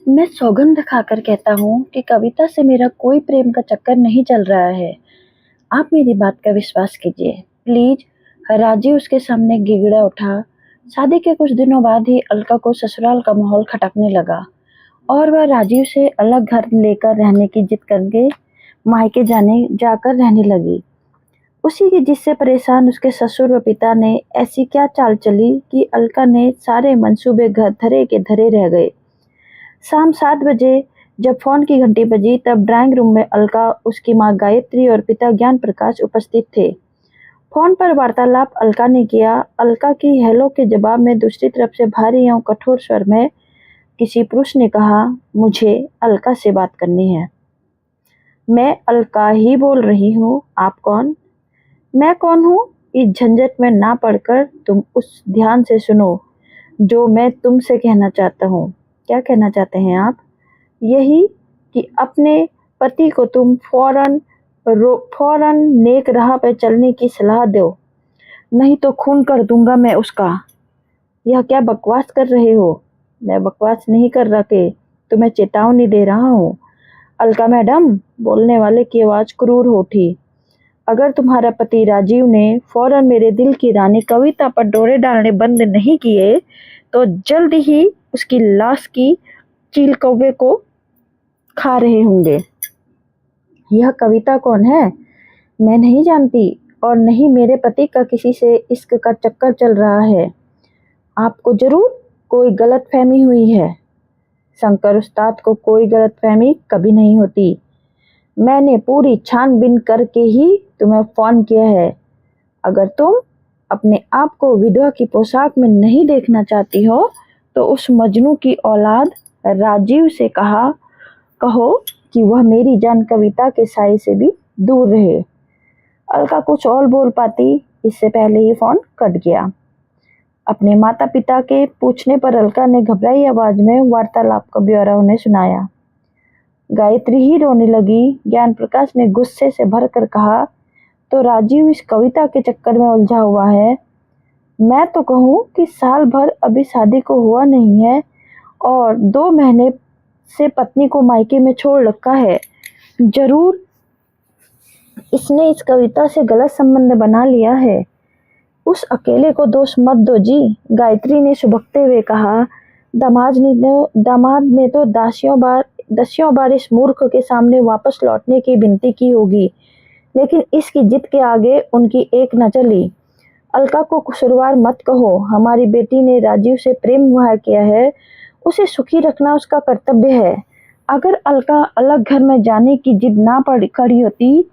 मैं सौगंध खाकर कहता हूँ कि कविता से मेरा कोई प्रेम का चक्कर नहीं चल रहा है। आप मेरी बात का विश्वास कीजिए, प्लीज। राजीव उसके सामने गिड़गिड़ा उठा। शादी के कुछ दिनों बाद ही अलका को ससुराल का माहौल खटकने लगा और वह राजीव से अलग घर लेकर रहने की जिद करके मायके जाने जाकर रहने लगी। उसी की जिद से परेशान उसके ससुर व पिता ने ऐसी क्या चाल चली कि अलका ने सारे मंसूबे घर धरे के धरे रह गए। शाम 7 बजे जब फोन की घंटी बजी तब ड्राइंग रूम में अलका, उसकी माँ गायत्री और पिता ज्ञान प्रकाश उपस्थित थे। फोन पर वार्तालाप अलका ने किया। अलका की हेलो के जवाब में दूसरी तरफ से भारी एवं कठोर स्वर में किसी पुरुष ने कहा, मुझे अलका से बात करनी है। मैं अलका ही बोल रही हूँ, आप कौन? मैं कौन हूँ इस झंझट में ना पड़कर तुम उस ध्यान से सुनो जो मैं तुमसे कहना चाहता हूँ। क्या कहना चाहते हैं आप? यही कि अपने पति को तुम फौरन नेक राह पर चलने की सलाह दो, नहीं तो खून कर दूंगा मैं उसका। यह क्या बकवास कर रहे हो? मैं बकवास नहीं कर रहा के तुम्हें चेतावनी दे रहा हूँ। अलका मैडम, बोलने वाले की आवाज क्रूर हो उठी। अगर तुम्हारा पति राजीव ने फौरन मेरे दिल की रानी कविता पर डोरे डालने बंद नहीं किए तो जल्द ही उसकी लाश की चील कौवे को खा रहे होंगे। यह कविता कौन है? मैं नहीं जानती और नहीं मेरे पति का किसी से इश्क का चक्कर चल रहा है। आपको जरूर कोई गलतफहमी हुई है। शंकर उस्ताद को कोई गलतफहमी कभी नहीं होती। मैंने पूरी छानबीन करके ही तुम्हें फोन किया है। अगर तुम अपने आप को विधवा की पोशाक में नहीं देखना चाहती हो तो उस मजनू की औलाद राजीव से कहो कि वह मेरी जान कविता के साए से भी दूर रहे। अलका कुछ और बोल पाती, इससे पहले ही फोन कट गया। अपने माता पिता के पूछने पर अलका ने घबराई आवाज में वार्तालाप का ब्यौरा उन्हें सुनाया। गायत्री ही रोने लगी। ज्ञान प्रकाश ने गुस्से से भरकर कहा, तो राजीव इस कविता के चक्कर में उलझा हुआ है। मैं तो कहूँ कि साल भर अभी शादी को हुआ नहीं है और 2 महीने से पत्नी को मायके में छोड़ रखा है। जरूर इसने इस कविता से गलत संबंध बना लिया है। उस अकेले को दोष मत दो जी, गायत्री ने सुबकते हुए कहा। दामाद ने तो दसियों बार इस मूर्ख के सामने वापस लौटने की विनती की होगी, लेकिन इसकी जिद के आगे उनकी एक न चली। अलका को कसूरवार मत कहो। हमारी बेटी ने राजीव से प्रेम विवाह किया है, उसे सुखी रखना उसका कर्तव्य है। अगर अलका अलग घर में जाने की जिद ना करी होती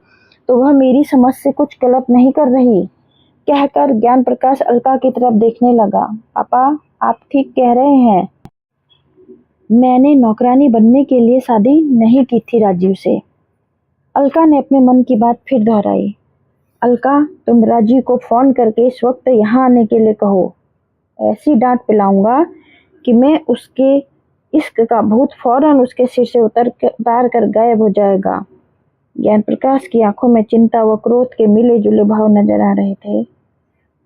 तो वह मेरी समझ से कुछ गलत नहीं कर रही। कहकर ज्ञान प्रकाश अलका की तरफ देखने लगा। पापा, आप ठीक कह रहे हैं। मैंने नौकरानी बनने के लिए शादी नहीं की थी राजीव से। अलका ने अपने मन की बात फिर दोहराई। अलका, तुम राजीव को फोन करके इस वक्त यहाँ आने के लिए कहो। ऐसी डांट पिलाऊंगा कि मैं उसके इश्क का भूत फौरन उसके सिर से उतार कर गायब हो जाएगा। ज्ञान प्रकाश की आंखों में चिंता व क्रोध के मिले जुले भाव नजर आ रहे थे।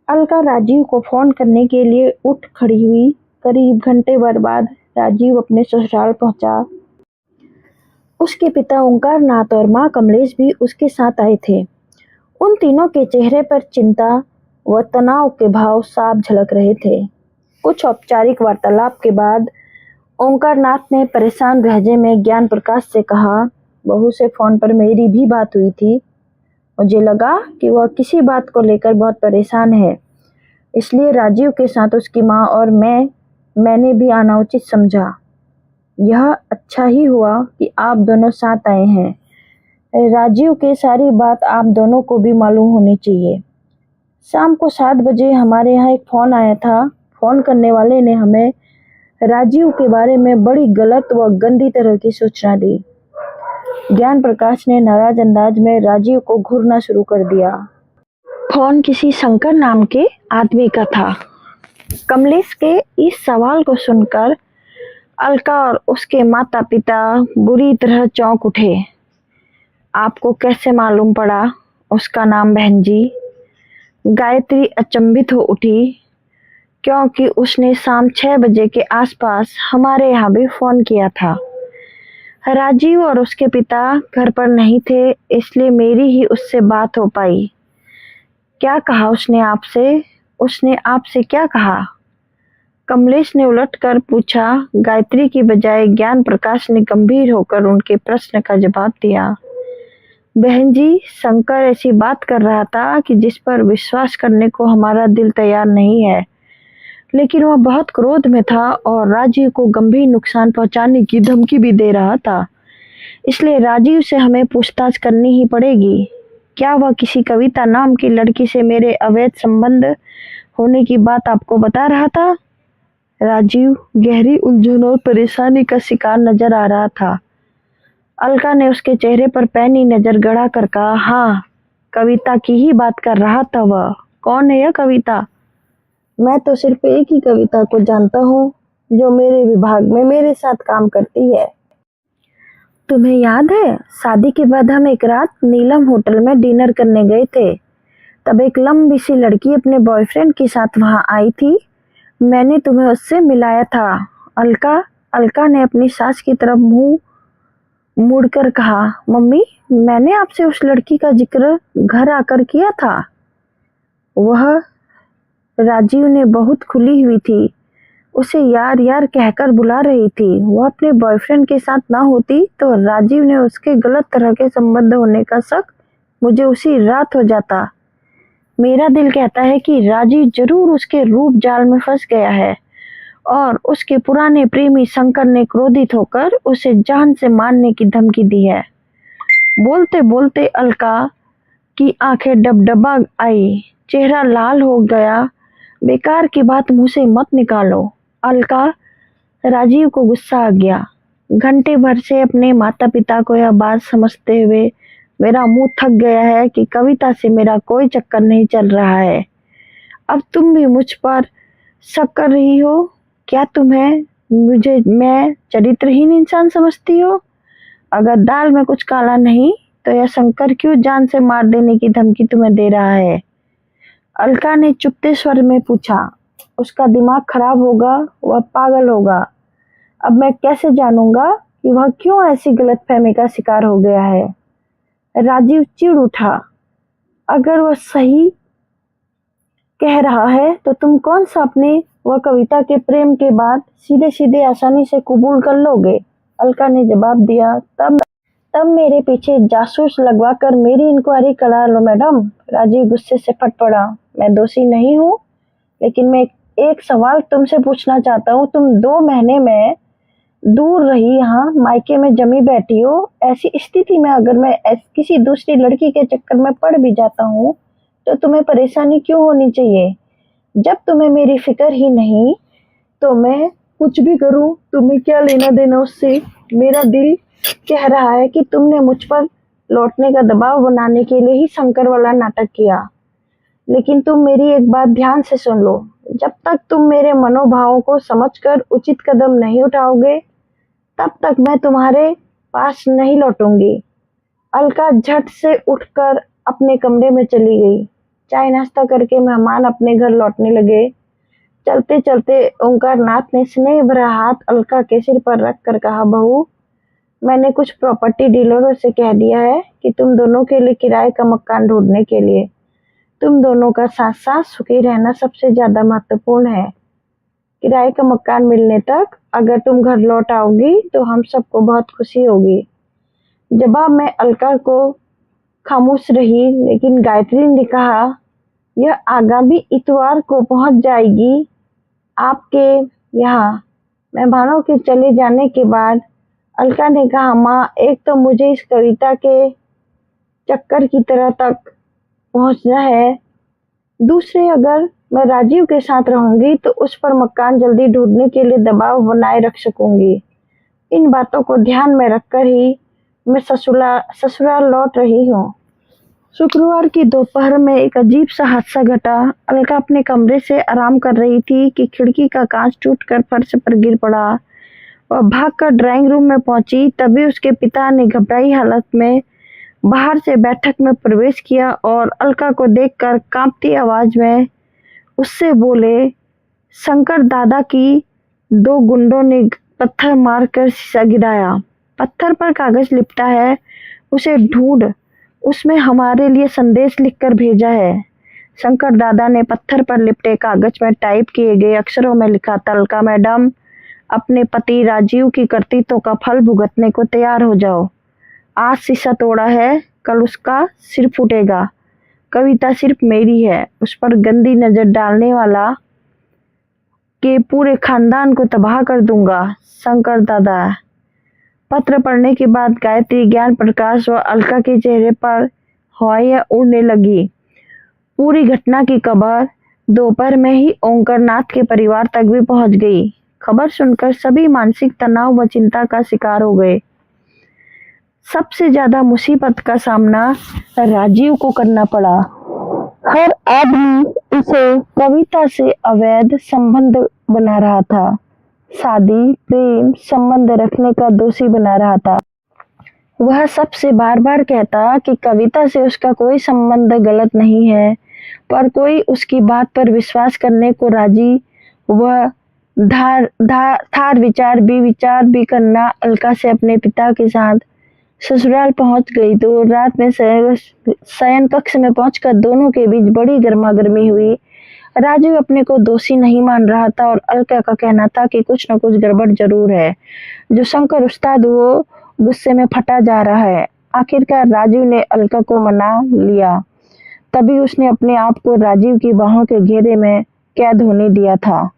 अलका राजीव को फोन करने के लिए उठ खड़ी हुई। करीब घंटे भर बाद राजीव अपने ससुराल पहुंचा। उसके पिता ओंकार नाथ और माँ कमलेश भी उसके साथ आए थे। उन तीनों के चेहरे पर चिंता व तनाव के भाव साफ झलक रहे थे। कुछ औपचारिक वार्तालाप के बाद ओंकार नाथ ने परेशान लहजे में ज्ञान प्रकाश से कहा, बहू से फोन पर मेरी भी बात हुई थी। मुझे लगा कि वह किसी बात को लेकर बहुत परेशान है, इसलिए राजीव के साथ उसकी माँ और मैंने भी आना उचित समझा। यह अच्छा ही हुआ कि आप दोनों साथ आए हैं। राजीव की सारी बात आप दोनों को भी मालूम होनी चाहिए। शाम को 7 बजे हमारे यहाँ एक फोन आया था। फोन करने वाले ने हमें राजीव के बारे में बड़ी गलत व गंदी तरह की सूचना दी। ज्ञान प्रकाश ने नाराज अंदाज में राजीव को घूरना शुरू कर दिया। फोन किसी शंकर नाम के आदमी का था। कमलेश के इस सवाल को सुनकर अलका और उसके माता पिता बुरी तरह चौंक उठे। आपको कैसे मालूम पड़ा उसका नाम, बहन जी? गायत्री अचंभित हो उठी। क्योंकि उसने शाम 6 बजे के आसपास हमारे यहाँ भी फ़ोन किया था। राजीव और उसके पिता घर पर नहीं थे, इसलिए मेरी ही उससे बात हो पाई। क्या कहा उसने आपसे? उसने आपसे क्या कहा? कमलेश ने उलटकर पूछा। गायत्री की बजाय ज्ञान प्रकाश ने गंभीर होकर उनके प्रश्न का जवाब दिया। बहन जी, शंकर ऐसी बात कर रहा था कि जिस पर विश्वास करने को हमारा दिल तैयार नहीं है, लेकिन वह बहुत क्रोध में था और राजीव को गंभीर नुकसान पहुंचाने की धमकी भी दे रहा था। इसलिए राजीव से हमें पूछताछ करनी ही पड़ेगी। क्या वह किसी कविता नाम की लड़की से मेरे अवैध संबंध होने की बात आपको बता रहा था? राजीव गहरी उलझन और परेशानी का शिकार नजर आ रहा था। अलका ने उसके चेहरे पर पैनी नजर गड़ा कर कहा, हाँ, कविता की ही बात कर रहा था वह। कौन है यह कविता? मैं तो सिर्फ एक ही कविता को जानता हूँ, जो मेरे विभाग में मेरे साथ काम करती है। तुम्हें याद है, शादी के बाद हम एक रात नीलम होटल में डिनर करने गए थे। तब एक लंबी सी लड़की अपने बॉयफ्रेंड के साथ वहां आई थी। मैंने तुम्हें उससे मिलाया था। अलका ने अपनी सास की तरफ मुंह मुड़कर कहा, मम्मी, मैंने आपसे उस लड़की का जिक्र घर आकर किया था। वह राजीव ने बहुत खुली हुई थी, उसे यार यार कहकर बुला रही थी। वह अपने बॉयफ्रेंड के साथ ना होती तो राजीव ने उसके गलत तरह के संबंध होने का शक मुझे उसी रात हो जाता। मेरा दिल कहता है कि राजीव जरूर उसके रूप जाल में फंस गया है और उसके पुराने प्रेमी शंकर ने क्रोधित होकर उसे जान से मारने की धमकी दी है। बोलते बोलते अलका की आंखें डबडबा आई, चेहरा लाल हो गया। बेकार की बात मुंह से मत निकालो। अलका, राजीव को गुस्सा आ गया। घंटे भर से अपने माता पिता को यह बात समझते हुए मेरा मुंह थक गया है कि कविता से मेरा कोई चक्कर नहीं चल रहा है। अब तुम भी मुझ पर शक कर रही हो। क्या तुम्हें मैं चरित्रहीन इंसान समझती हो? अगर दाल में कुछ काला नहीं तो यह शंकर क्यों जान से मार देने की धमकी तुम्हें दे रहा है? अलका ने चुपते स्वर में पूछा। उसका दिमाग खराब होगा, वह पागल होगा। अब मैं कैसे जानूंगा कि वह क्यों ऐसी गलतफहमी का शिकार हो गया है? राजीव चिढ़ उठा। अगर वह सही कह रहा है तो तुम कौन सा अपने व कविता के प्रेम के बाद सीधे सीधे आसानी से कबूल कर लोगे? अलका ने जवाब दिया। तब मेरे पीछे जासूस लगवा कर मेरी इंक्वायरी करा लो मैडम। राजीव गुस्से से फट पड़ा। मैं दोषी नहीं हूँ, लेकिन मैं एक सवाल तुमसे पूछना चाहता हूँ। तुम 2 महीने में दूर रही, यहाँ मायके में जमी बैठी हो। ऐसी स्थिति में अगर मैं किसी दूसरी लड़की के चक्कर में पड़ भी जाता हूँ तो तुम्हें परेशानी क्यों होनी चाहिए? जब तुम्हें मेरी फिक्र ही नहीं तो मैं कुछ भी करूं, तुम्हें क्या लेना देना उससे? मेरा दिल कह रहा है कि तुमने मुझ पर लौटने का दबाव बनाने के लिए ही शंकर वाला नाटक किया। लेकिन तुम मेरी एक बात ध्यान से सुन लो। जब तक तुम मेरे मनोभावों को समझकर उचित कदम नहीं उठाओगे, तब तक मैं तुम्हारे पास नहीं लौटूंगी। अलका झट से उठकर अपने कमरे में चली गई। चाय नाश्ता करके मेहमान अपने घर लौटने लगे। चलते चलते ओंकार नाथ ने स्नेह भरा हाथ अलका के सिर पर रख कर कहा, बहू, मैंने कुछ प्रॉपर्टी डीलरों से कह दिया है कि तुम दोनों के लिए किराए का मकान ढूंढने के लिए। तुम दोनों का साथ साथ सुखी रहना सबसे ज्यादा महत्वपूर्ण है। किराए का मकान मिलने तक अगर तुम घर लौट आओगी तो हम सबको बहुत खुशी होगी। जवाब में अलका को खामोश रही, लेकिन गायत्री ने कहा, यह आगामी इतवार को पहुंच जाएगी आपके यहाँ। मेहमानों के चले जाने के बाद अलका ने कहा, माँ, एक तो मुझे इस कविता के चक्कर की तरह तक पहुंचना है, दूसरे अगर मैं राजीव के साथ रहूंगी तो उस पर मकान जल्दी ढूंढने के लिए दबाव बनाए रख सकूंगी। इन बातों को ध्यान में रखकर ही मैं ससुराल लौट रही हूँ। शुक्रवार की दोपहर में एक अजीब सा हादसा घटा। अलका अपने कमरे से आराम कर रही थी कि खिड़की का कांच टूटकर फर्श पर गिर पड़ा। वह भागकर ड्राइंग रूम में पहुंची। तभी उसके पिता ने घबराई हालत में बाहर से बैठक में प्रवेश किया और अलका को देखकर कांपती आवाज में उससे बोले, शंकर दादा की दो गुंडों ने पत्थर मारकर शीशा गिराया। पत्थर पर कागज लिपटा है, उसे ढूंढ, उसमें हमारे लिए संदेश लिखकर भेजा है। शंकर दादा ने पत्थर पर लिपटे कागज में टाइप किए गए अक्षरों में लिखा, तलका मैडम, अपने पति राजीव की करतूतों का फल भुगतने को तैयार हो जाओ। आज शीशा तोड़ा है, कल उसका सिर फूटेगा। कविता सिर्फ मेरी है, उस पर गंदी नजर डालने वाला के पूरे खानदान को तबाह कर दूंगा। शंकर दादा। पत्र पढ़ने के बाद गायत्री, ज्ञान प्रकाश व अलका के चेहरे पर हवाएं उड़ने लगी। पूरी घटना की खबर दोपहर में ही ओंकारनाथ के परिवार तक भी पहुंच गई। खबर सुनकर सभी मानसिक तनाव व चिंता का शिकार हो गए। सबसे ज्यादा मुसीबत का सामना राजीव को करना पड़ा। हर आदमी उसे कविता से अवैध संबंध बना रहा था, शादी प्रेम संबंध रखने का दोषी बना रहा था। वह सबसे बार बार कहता कि कविता से उसका कोई संबंध गलत नहीं है, पर कोई उसकी बात पर विश्वास करने को राजी। वह थार विचार भी करना अलका से अपने पिता के साथ ससुराल पहुंच गई तो रात में शयन कक्ष में पहुंचकर दोनों के बीच बड़ी गर्मागर्मी हुई। राजू अपने को दोषी नहीं मान रहा था और अलका का कहना था कि कुछ न कुछ गड़बड़ जरूर है। जो शंकर उस्ताद वो गुस्से में फटा जा रहा है। आखिरकार राजू ने अलका को मना लिया, तभी उसने अपने आप को राजीव की बाहों के घेरे में कैद होने दिया था।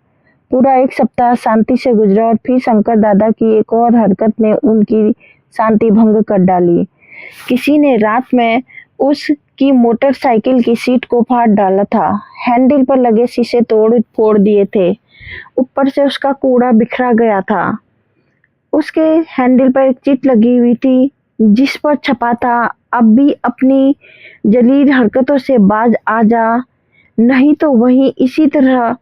पूरा एक सप्ताह शांति से गुजरा और फिर शंकर दादा की एक और हरकत ने उनकी शांति भंग कर डाली। किसी ने रात में उसकी मोटरसाइकिल की सीट को फाड़ डाला था। हैंडल पर लगे शीशे तोड़ फोड़ दिए थे। ऊपर से उसका कूड़ा बिखरा गया था। उसके हैंडल पर एक चिट लगी हुई थी जिस पर छपा था, अब भी अपनी जलील हरकतों से बाज आ जा, नहीं तो वहीं इसी तरह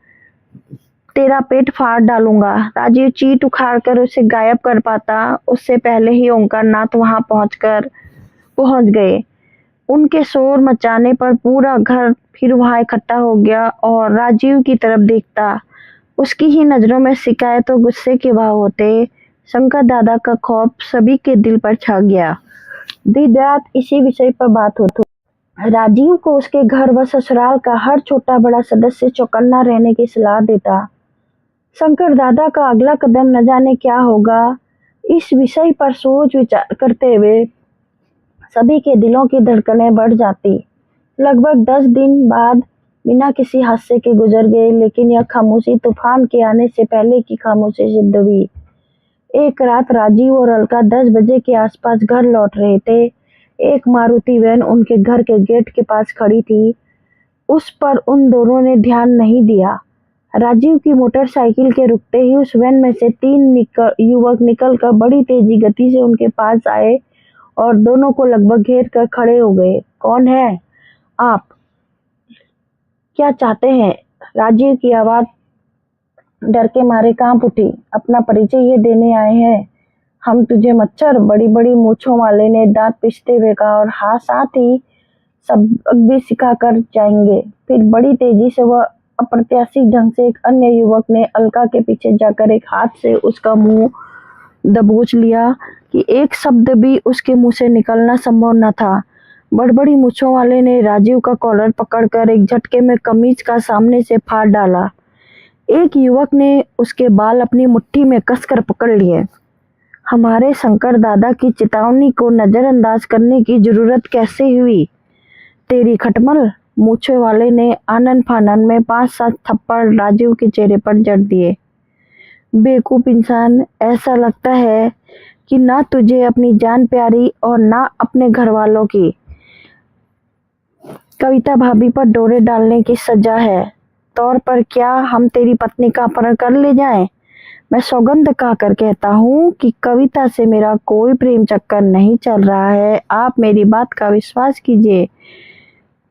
तेरा पेट फाड़ डालूंगा। राजीव चीट उखाड़ कर उसे गायब कर पाता उससे पहले ही ओंकारनाथ वहां पहुंच गए। उनके शोर मचाने पर पूरा घर फिर वहां इकट्ठा हो गया और राजीव की तरफ देखता। उसकी ही नजरों में शिकायत और गुस्से के भाव होते। शंकर दादा का खौफ सभी के दिल पर छा गया। दिन रात इसी विषय पर बात होती। राजीव को उसके घर व ससुराल का हर छोटा बड़ा सदस्य चौकन्ना रहने की सलाह देता। शंकर दादा का अगला कदम न जाने क्या होगा। इस विषय पर सोच विचार करते हुए सभी के दिलों की धड़कनें बढ़ जाती। लगभग 10 दिन बाद बिना किसी हादसे के गुजर गए, लेकिन यह खामोशी तूफान के आने से पहले की खामोशी सिद्ध हुई। एक रात राजीव और अलका 10 बजे के आसपास घर लौट रहे थे। एक मारुति वैन उनके घर के गेट के पास खड़ी थी। उस पर उन दोनों ने ध्यान नहीं दिया। राजीव की मोटरसाइकिल के रुकते ही उस वैन में से 3 युवक निकलकर बड़ी तेजी गति से उनके पास आए और दोनों को लगभग घेर कर खड़े हो गए। कौन है आप? क्या चाहते हैं? राजीव की आवाज डर के मारे कांप उठी। अपना परिचय ये देने आए हैं। हम तुझे मच्छर, बड़ी बड़ी मूछों वाले ने दांत पिसते हुए कहा, और हाँ, साथ ही सबक भी सिखा कर जाएंगे। फिर बड़ी तेजी से वह अप्रत्याशित ढंग से एक अन्य युवक ने अलका के पीछे जाकर एक हाथ से उसका मुंह दबोच लिया कि एक शब्द भी उसके मुंह से निकलना संभव न था। बड़बड़ी मूछों वाले ने राजीव का कॉलर पकड़कर एक झटके में कमीज का सामने से फाड़ डाला। एक युवक ने उसके बाल अपनी मुट्ठी में कसकर पकड़ लिए। हमारे शंकर दादा की चेतावनी को नजरअंदाज करने की जरूरत कैसे हुई? तेरी खटमल! मूछे वाले ने आनन फानन में 5-7 थप्पड़ राजीव के चेहरे पर जड़ दिए। बेवकूफ इंसान, ऐसा लगता है कि ना तुझे अपनी जान प्यारी और ना अपने घर वालों की। कविता भाभी पर डोरे डालने की सजा है। तौर पर क्या हम तेरी पत्नी का अपहरण कर ले जाएं? मैं सौगंध खाकर कहता हूँ कि कविता से मेरा कोई प्रेम चक्कर नहीं चल रहा है। आप मेरी बात का विश्वास कीजिए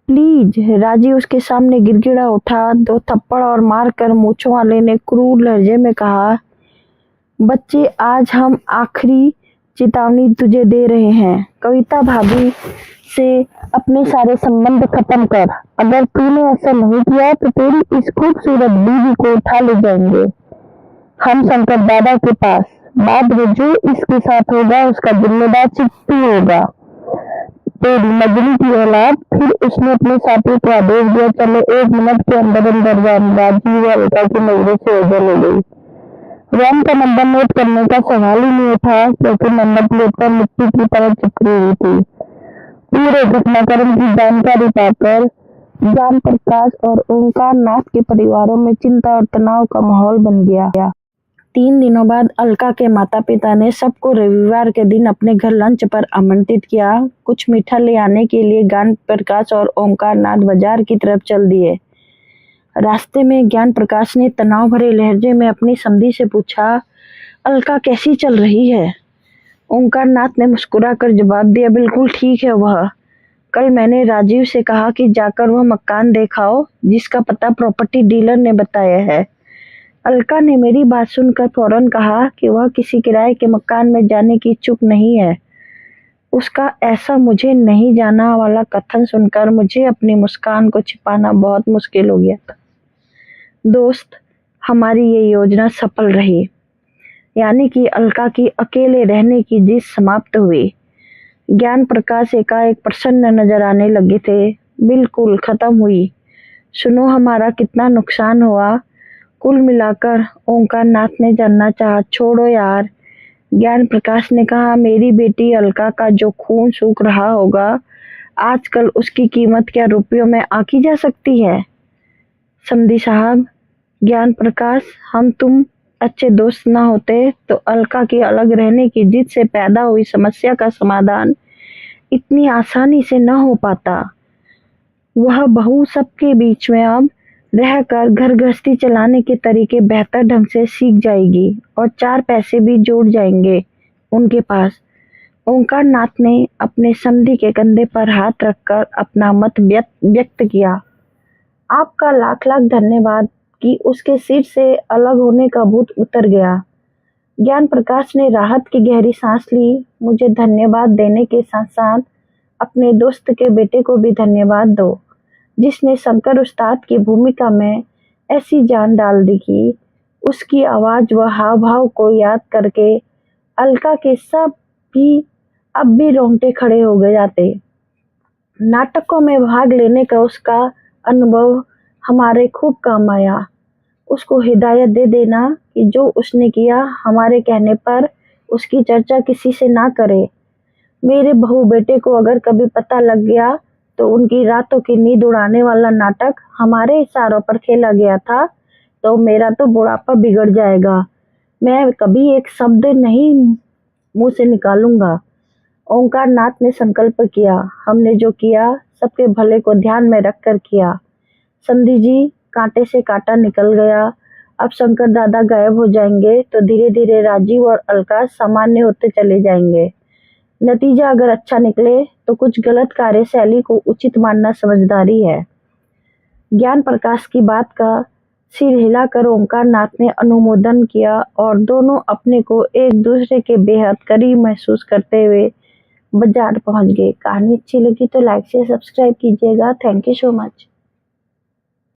प्लीज। राजीव उसके सामने गिड़गिड़ा उठा। 2 थप्पड़ और मारकर मूछों वाले ने क्रूर लहजे में कहा, बच्चे, आज हम आखिरी चेतावनी तुझे दे रहे हैं। कविता भाभी से अपने सारे संबंध खत्म कर। अगर तूने ऐसा नहीं किया तो तेरी इस खूबसूरत बीवी को उठा ले जाएंगे हम शंकर दादा के पास। बाद में जो इसके साथ होगा उसका जिम्मेदार सिर्फ तू होगा, तेरी मजनू की औलाद। फिर उसने अपने साथी को आदेश दिया, चलो 1 मिनट के अंदर अंदर राजू व अलका की नजरों से ओझल हो गई। वैन का नंबर नोट करने का सवाल ही नहीं उठा क्योंकि नंबर प्लेट पर मिट्टी की तरह चिपकी हुई थी। पूरे घटनाक्रम की जानकारी पाकर ज्ञान प्रकाश और ओंकार नाथ के परिवारों में चिंता और तनाव का माहौल बन गया। 3 दिनों बाद अलका के माता पिता ने सबको रविवार के दिन अपने घर लंच पर आमंत्रित किया। कुछ मीठा ले आने के लिए ज्ञान प्रकाश और ओंकार नाथ बाजार की तरफ चल दिए। रास्ते में ज्ञान प्रकाश ने तनाव भरे लहजे में अपनी समधी से पूछा, अलका कैसी चल रही है? ओंकार नाथ ने मुस्कुराकर जवाब दिया, बिल्कुल ठीक है वह। कल मैंने राजीव से कहा कि जाकर वह मकान देखाओ जिसका पता प्रॉपर्टी डीलर ने बताया है। अलका ने मेरी बात सुनकर फौरन कहा कि वह किसी किराए के मकान में जाने की इच्छुक नहीं है। उसका ऐसा मुझे नहीं जाना वाला कथन सुनकर मुझे अपनी मुस्कान को छिपाना बहुत मुश्किल हो गया था। दोस्त, हमारी ये योजना सफल रही, यानी कि अलका की अकेले रहने की जिद समाप्त हुई। ज्ञान प्रकाश एकाएक प्रसन्न नजर आने लगे थे। बिल्कुल खत्म हुई। सुनो हमारा कितना नुकसान हुआ। कुल मिलाकर ओंकार नाथ ने जानना चाहा। छोड़ो यार, ज्ञान प्रकाश ने कहा, मेरी बेटी अलका का जो खून सूख रहा होगा आजकल उसकी कीमत क्या रुपयों में आंकी जा सकती है? समधी साहब, ज्ञान प्रकाश, हम तुम अच्छे दोस्त ना होते तो अलका की अलग रहने की जिद से पैदा हुई समस्या का समाधान इतनी आसानी से न हो पाता। वह बहू सबके बीच में अब रहकर घर गृहस्थी चलाने के तरीके बेहतर ढंग से सीख जाएगी और 4 पैसे भी जोड़ जाएंगे उनके पास। ओंकार नाथ ने अपने समधी के कंधे पर हाथ रखकर अपना मत व्यक्त किया। आपका लाख लाख धन्यवाद कि उसके सिर से अलग होने का भूत उतर गया। ज्ञान प्रकाश ने राहत की गहरी सांस ली। मुझे धन्यवाद देने के साथ साथ अपने दोस्त के बेटे को भी धन्यवाद दो, जिसने शंकर उस्ताद की भूमिका में ऐसी जान डाल दी कि उसकी आवाज व हाव भाव को याद करके अलका के सब भी अब भी रोंगटे खड़े हो गए जाते। नाटकों में भाग लेने का उसका अनुभव हमारे खूब काम आया। उसको हिदायत दे देना कि जो उसने किया हमारे कहने पर उसकी चर्चा किसी से ना करे। मेरे बहू बेटे को अगर कभी पता लग गया तो उनकी रातों की नींद उड़ाने वाला नाटक हमारे इशारों पर खेला गया था तो मेरा तो बुढ़ापा बिगड़ जाएगा। मैं कभी एक शब्द नहीं मुंह से निकालूंगा। ओंकार नाथ ने संकल्प किया। हमने जो किया सबके भले को ध्यान में रखकर किया। समधी जी, कांटे से कांटा निकल गया। अब शंकर दादा गायब हो जाएंगे तो धीरे धीरे राजीव और अलका सामान्य होते चले जाएंगे। नतीजा अगर अच्छा निकले तो कुछ गलत कार्यशैली को उचित मानना समझदारी है। ज्ञान प्रकाश की बात का सिर हिलाकर ओंकार नाथ ने अनुमोदन किया और दोनों अपने को एक दूसरे के बेहद करीब महसूस करते हुए बाजार पहुंच गए। कहानी अच्छी लगी तो लाइक से सब्सक्राइब कीजिएगा। Thank you so much.